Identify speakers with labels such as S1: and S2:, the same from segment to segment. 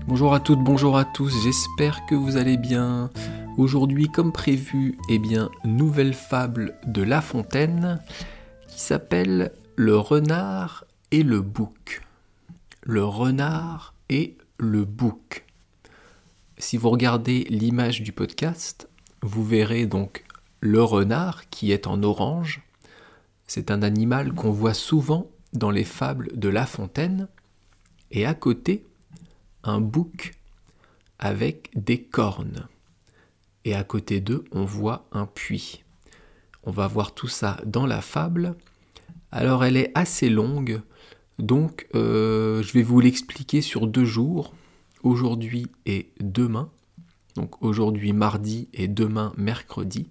S1: Bonjour à toutes, bonjour à tous, j'espère que vous allez bien. Aujourd'hui, comme prévu, nouvelle fable de La Fontaine qui s'appelle Le renard et le bouc. Le renard et le bouc. Si vous regardez l'image du podcast, vous verrez donc le renard qui est en orange. C'est un animal qu'on voit souvent dans les fables de La Fontaine. Et à côté, un bouc avec des cornes. Et à côté d'eux, on voit un puits. On va voir tout ça dans la fable. Alors elle est assez longue, donc je vais vous l'expliquer sur 2 jours, aujourd'hui et demain. Donc aujourd'hui mardi et demain mercredi.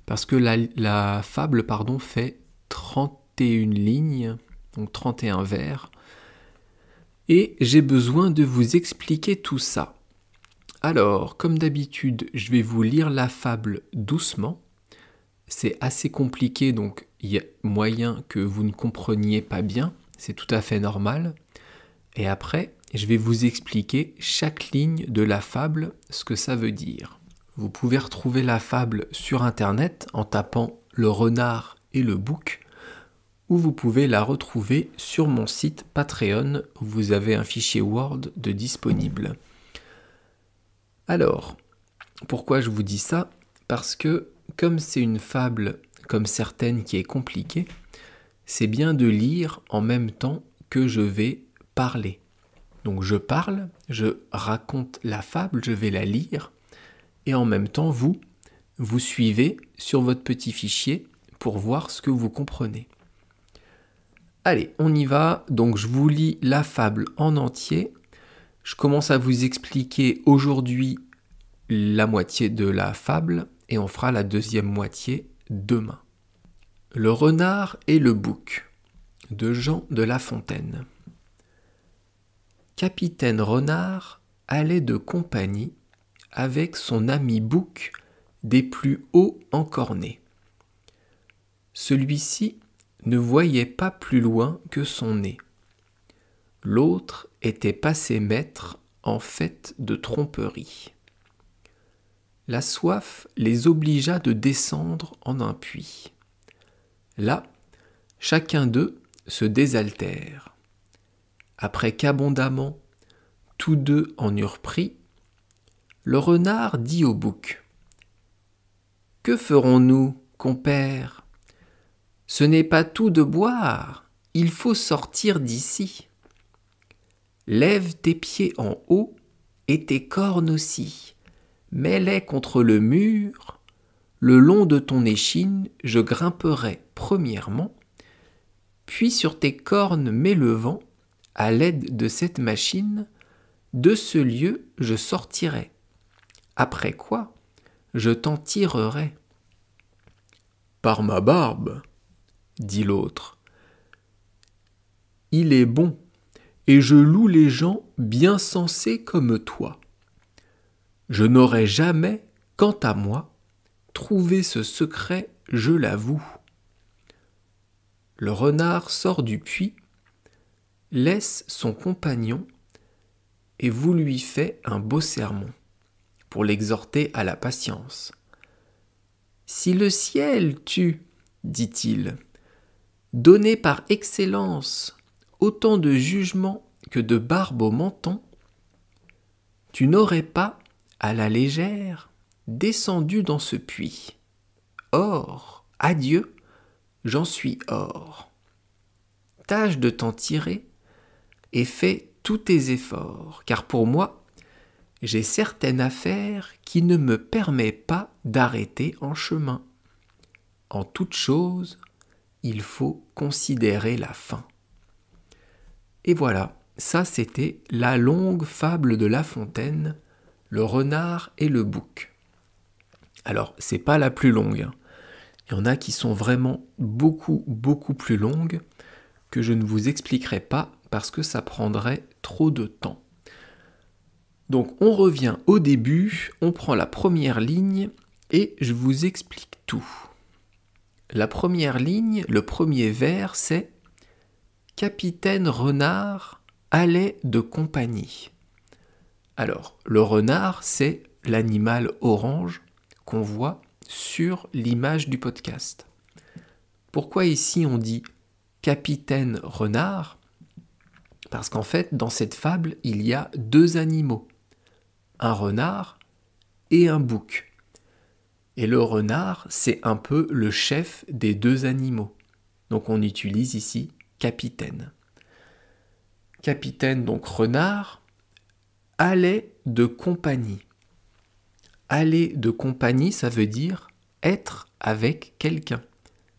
S1: Parce que la fable fait 31 lignes, donc 31 vers. Et j'ai besoin de vous expliquer tout ça. Alors, comme d'habitude, je vais vous lire la fable doucement. C'est assez compliqué, donc il y a moyen que vous ne compreniez pas bien. C'est tout à fait normal. Et après, je vais vous expliquer chaque ligne de la fable, ce que ça veut dire. Vous pouvez retrouver la fable sur Internet en tapant le renard et le bouc, ou vous pouvez la retrouver sur mon site Patreon, où vous avez un fichier Word de disponible. Alors, pourquoi je vous dis ça ? Parce que, comme c'est une fable, comme certaines qui est compliquée, c'est bien de lire en même temps que je vais parler. Donc je parle, je raconte la fable, je vais la lire, et en même temps, vous suivez sur votre petit fichier pour voir ce que vous comprenez. Allez, on y va. Donc je vous lis la fable en entier. Je commence à vous expliquer aujourd'hui la moitié de la fable et on fera la deuxième moitié demain. Le renard et le bouc de Jean de La Fontaine. Capitaine Renard allait de compagnie avec son ami bouc des plus hauts encornés. Celui-ci ne voyait pas plus loin que son nez. L'autre était passé maître en fait de tromperie. La soif les obligea de descendre en un puits. Là, chacun d'eux se désaltère. Après qu'abondamment tous deux en eurent pris, le renard dit au bouc : « Que ferons-nous, compère ? Ce n'est pas tout de boire, il faut sortir d'ici. Lève tes pieds en haut et tes cornes aussi, mets-les contre le mur, le long de ton échine je grimperai premièrement, puis sur tes cornes m'élevant, à l'aide de cette machine, de ce lieu je sortirai. Après quoi, je t'en tirerai. » « Par ma barbe, dit l'autre, il est bon, et je loue les gens bien sensés comme toi. Je n'aurais jamais, quant à moi, trouvé ce secret, je l'avoue. » Le renard sort du puits, laisse son compagnon, et vous lui fait un beau sermon, pour l'exhorter à la patience. « Si le ciel t'eût, dit-il, donné par excellence autant de jugement que de barbe au menton, tu n'aurais pas, à la légère, descendu dans ce puits. Or, adieu, j'en suis hors. Tâche de t'en tirer et fais tous tes efforts, car pour moi, j'ai certaine affaire qui ne me permet pas d'arrêter en chemin. En toute chose, il faut considérer la fin. » Et voilà, ça c'était la longue fable de La Fontaine, le renard et le bouc. Alors, c'est pas la plus longue, hein. Il y en a qui sont vraiment beaucoup plus longues que je ne vous expliquerai pas parce que ça prendrait trop de temps. Donc on revient au début, on prend la première ligne et je vous explique tout. La première ligne, le premier vers, c'est « Capitaine Renard allait de compagnie. Alors, le renard, c'est l'animal orange qu'on voit sur l'image du podcast. Pourquoi ici on dit capitaine renard ? Parce qu'en fait, dans cette fable, il y a deux animaux, un renard et un bouc. Et le renard, c'est un peu le chef des deux animaux. Donc on utilise ici capitaine. Capitaine, donc renard, allait de compagnie. Aller de compagnie, ça veut dire être avec quelqu'un.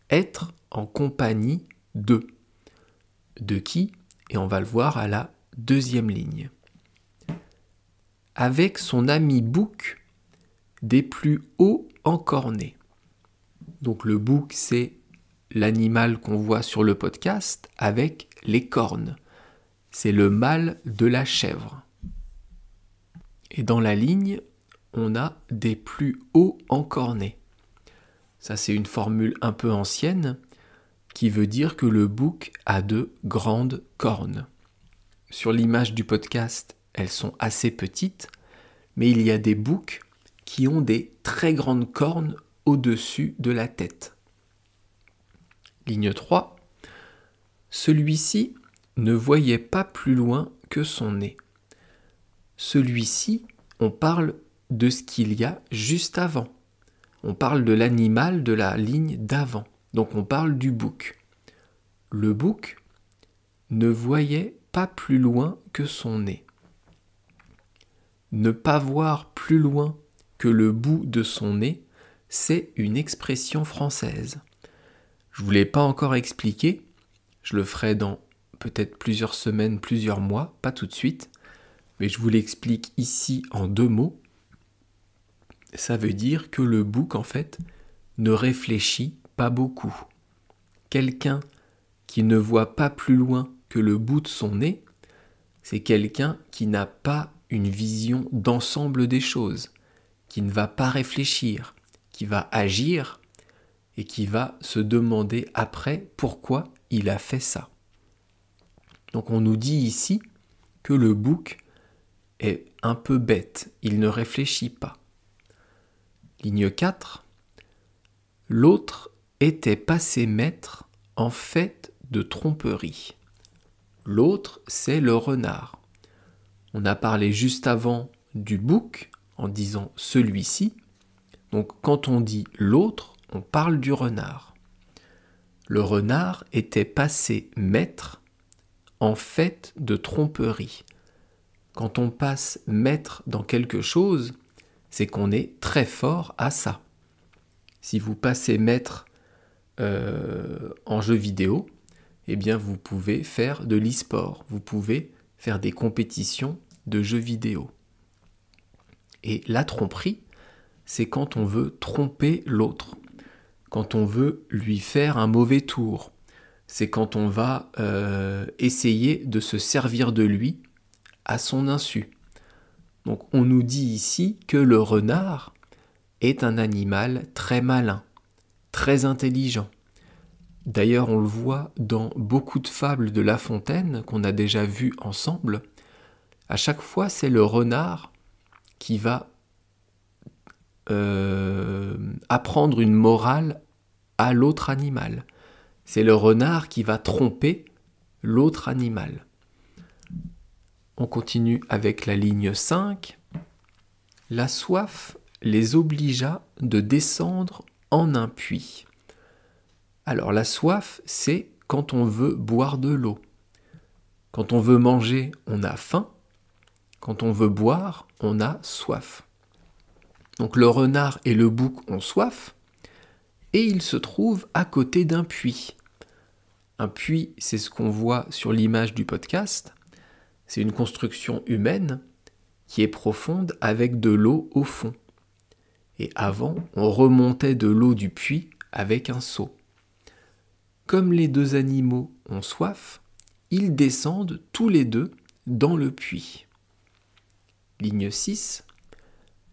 S1: Être en compagnie de. De qui ? Et on va le voir à la deuxième ligne. Avec son ami bouc, des plus hauts encornés. Donc le bouc, c'est l'animal qu'on voit sur le podcast avec les cornes. C'est le mâle de la chèvre. Et dans la ligne, on a des plus hauts encornés. Ça, c'est une formule un peu ancienne qui veut dire que le bouc a de grandes cornes. Sur l'image du podcast, elles sont assez petites, mais il y a des boucs qui ont des très grandes cornes au-dessus de la tête. Ligne 3. Celui-ci ne voyait pas plus loin que son nez. Celui-ci, on parle de ce qu'il y a juste avant. On parle de l'animal de la ligne d'avant. Donc on parle du bouc. Le bouc ne voyait pas plus loin que son nez. Ne pas voir plus loin que le bout de son nez, c'est une expression française. Je ne vous l'ai pas encore expliqué, je le ferai dans peut-être plusieurs semaines, plusieurs mois, pas tout de suite, mais je vous l'explique ici en 2 mots. Ça veut dire que le bouc, en fait, ne réfléchit pas beaucoup. Quelqu'un qui ne voit pas plus loin que le bout de son nez, c'est quelqu'un qui n'a pas une vision d'ensemble des choses, qui ne va pas réfléchir, qui va agir et qui va se demander après pourquoi il a fait ça. Donc on nous dit ici que le bouc est un peu bête, il ne réfléchit pas. Ligne 4. L'autre était passé maître en fait de tromperie. L'autre, c'est le renard. On a parlé juste avant du bouc en disant celui-ci. Donc quand on dit l'autre, on parle du renard. Le renard était passé maître en fait de tromperie. Quand on passe maître dans quelque chose, c'est qu'on est très fort à ça. Si vous passez maître en jeu vidéo, eh bien vous pouvez faire de l'e-sport, vous pouvez faire des compétitions de jeux vidéo. Et la tromperie, c'est quand on veut tromper l'autre, quand on veut lui faire un mauvais tour, c'est quand on va essayer de se servir de lui à son insu. Donc on nous dit ici que le renard est un animal très malin, très intelligent. D'ailleurs, on le voit dans beaucoup de fables de La Fontaine qu'on a déjà vues ensemble. À chaque fois, c'est le renard qui va apprendre une morale à l'autre animal. C'est le renard qui va tromper l'autre animal. On continue avec la ligne 5. La soif les obligea de descendre en un puits. Alors la soif, c'est quand on veut boire de l'eau. Quand on veut manger, on a faim. Quand on veut boire, on a soif. Donc le renard et le bouc ont soif et ils se trouvent à côté d'un puits. Un puits, c'est ce qu'on voit sur l'image du podcast. C'est une construction humaine qui est profonde avec de l'eau au fond. Et avant, on remontait de l'eau du puits avec un seau. Comme les deux animaux ont soif, ils descendent tous les deux dans le puits. Ligne 6.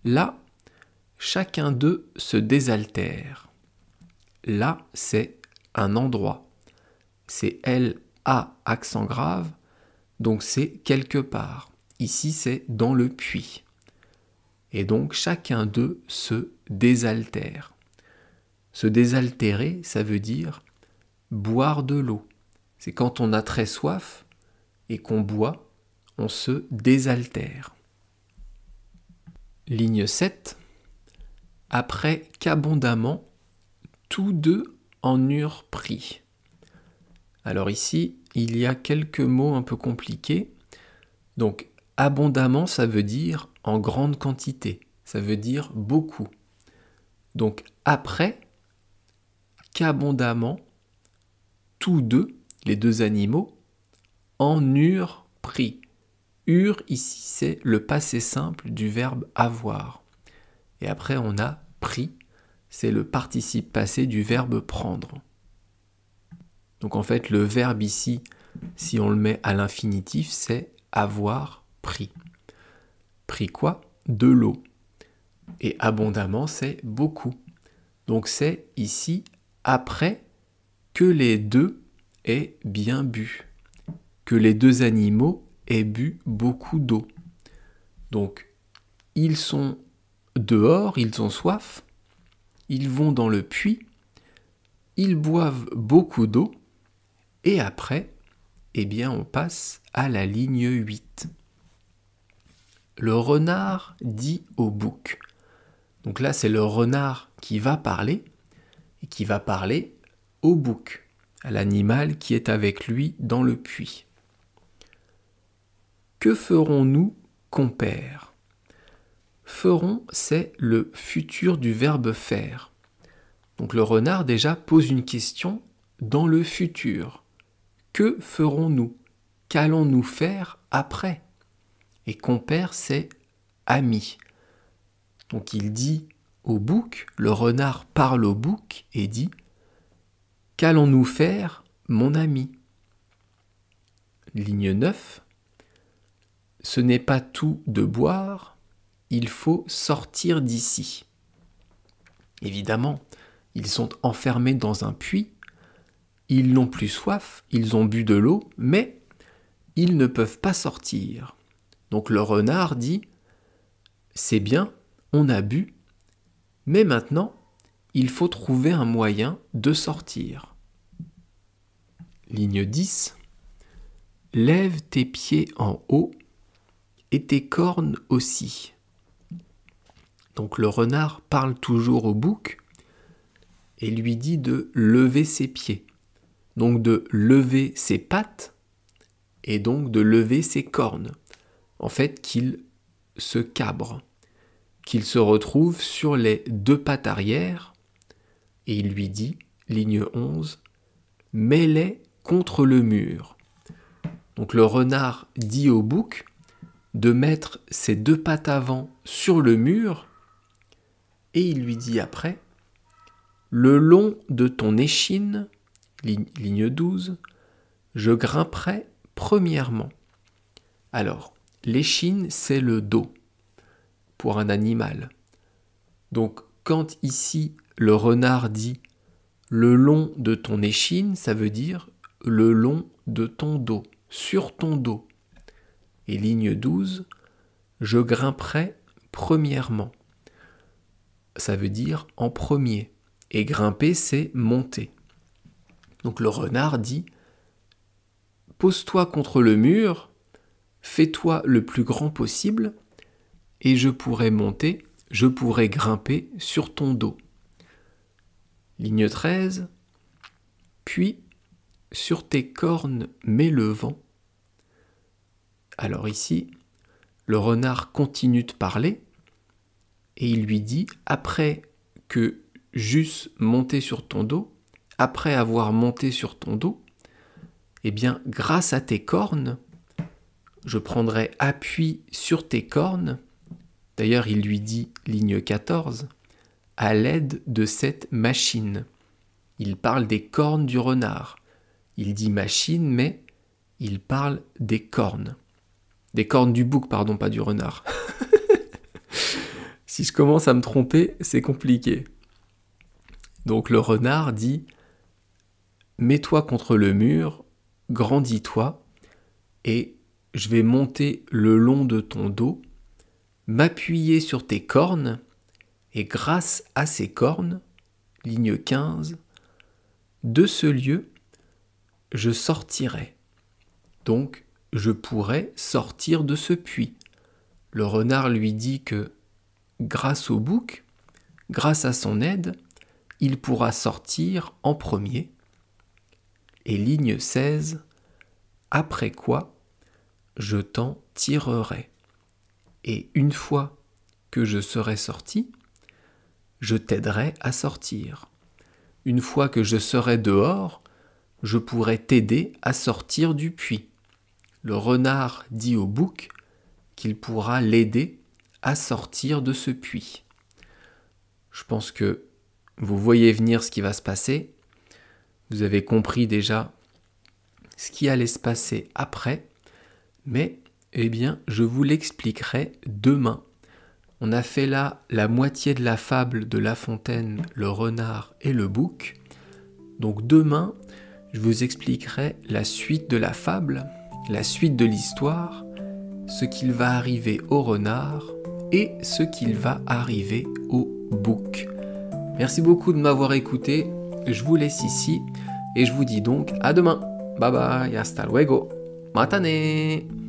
S1: Là, chacun d'eux se désaltère. Là, c'est un endroit. C'est L-A accent grave, donc c'est quelque part. Ici, c'est dans le puits. Et donc, chacun d'eux se désaltère. Se désaltérer, ça veut dire boire de l'eau. C'est quand on a très soif et qu'on boit, on se désaltère. Ligne 7. Après qu'abondamment, tous deux en eurent pris. Alors ici, il y a quelques mots un peu compliqués. Donc, abondamment, ça veut dire en grande quantité. Ça veut dire beaucoup. Donc, après qu'abondamment, tous deux, les deux animaux, en eurent pris. Eurent, ici, c'est le passé simple du verbe avoir. Et après, on a pris, c'est le participe passé du verbe prendre. Donc en fait, le verbe ici, si on le met à l'infinitif, c'est avoir pris. Pris quoi? De l'eau. Et abondamment, c'est beaucoup. Donc c'est ici, après que les deux aient bien bu. Que les deux animaux aient bu beaucoup d'eau. Donc, ils sont dehors, ils ont soif, ils vont dans le puits, ils boivent beaucoup d'eau, et après, eh bien, on passe à la ligne 8. Le renard dit au bouc. Donc là, c'est le renard qui va parler, et qui va parler au bouc, à l'animal qui est avec lui dans le puits. Que ferons-nous, compère ? Feront, c'est le futur du verbe faire. Donc le renard déjà pose une question dans le futur. Que ferons-nous? Qu'allons-nous faire après? Et compère, c'est ami. Donc il dit au bouc, le renard parle au bouc et dit « Qu'allons-nous faire, mon ami ?» Ligne 9. Ce n'est pas tout de boire, il faut sortir d'ici. Évidemment, ils sont enfermés dans un puits, ils n'ont plus soif, ils ont bu de l'eau, mais ils ne peuvent pas sortir. Donc le renard dit « C'est bien, on a bu, mais maintenant, il faut trouver un moyen de sortir. » Ligne 10. Lève tes pieds en haut et tes cornes aussi. Donc le renard parle toujours au bouc et lui dit de lever ses pieds. Donc de lever ses pattes et donc de lever ses cornes. En fait, qu'il se cabre, qu'il se retrouve sur les deux pattes arrière et il lui dit, ligne 11, mets-les contre le mur. Donc le renard dit au bouc de mettre ses deux pattes avant sur le mur et il lui dit après, le long de ton échine, ligne 12, je grimperai premièrement. Alors, l'échine, c'est le dos pour un animal. Donc, quand ici, le renard dit « le long de ton échine », ça veut dire « le long de ton dos », sur ton dos. Et ligne 12, « je grimperai premièrement ». Ça veut dire « en premier ». Et grimper, c'est monter. Donc le renard dit « pose-toi contre le mur, fais-toi le plus grand possible, et je pourrai monter, je pourrai grimper sur ton dos. » Ligne 13. Puis, sur tes cornes mets le vent. Alors ici, le renard continue de parler, et il lui dit, après que j'eusse monté sur ton dos, après avoir monté sur ton dos, eh bien, grâce à tes cornes, je prendrai appui sur tes cornes. D'ailleurs, il lui dit, ligne 14, à l'aide de cette machine. Il parle des cornes du renard. Il dit machine, mais il parle des cornes. Des cornes du bouc, pardon, pas du renard. Si je commence à me tromper, c'est compliqué. Donc le renard dit « Mets-toi contre le mur, grandis-toi, et je vais monter le long de ton dos, m'appuyer sur tes cornes, et grâce à ces cornes, ligne 15, de ce lieu, je sortirai. Donc, je pourrai sortir de ce puits. Le renard lui dit que, grâce au bouc, grâce à son aide, il pourra sortir en premier. Et ligne 16, après quoi, je t'en tirerai. Et une fois que je serai sorti, je t'aiderai à sortir. Une fois que je serai dehors, je pourrai t'aider à sortir du puits. Le renard dit au bouc qu'il pourra l'aider à sortir de ce puits. Je pense que vous voyez venir ce qui va se passer. Vous avez compris déjà ce qui allait se passer après. Mais, je vous l'expliquerai demain. On a fait là la moitié de la fable de La Fontaine, le renard et le bouc. Donc demain, je vous expliquerai la suite de la fable, la suite de l'histoire, ce qu'il va arriver au renard et ce qu'il va arriver au bouc. Merci beaucoup de m'avoir écouté. Je vous laisse ici et je vous dis donc à demain. Bye bye, hasta luego. Matane!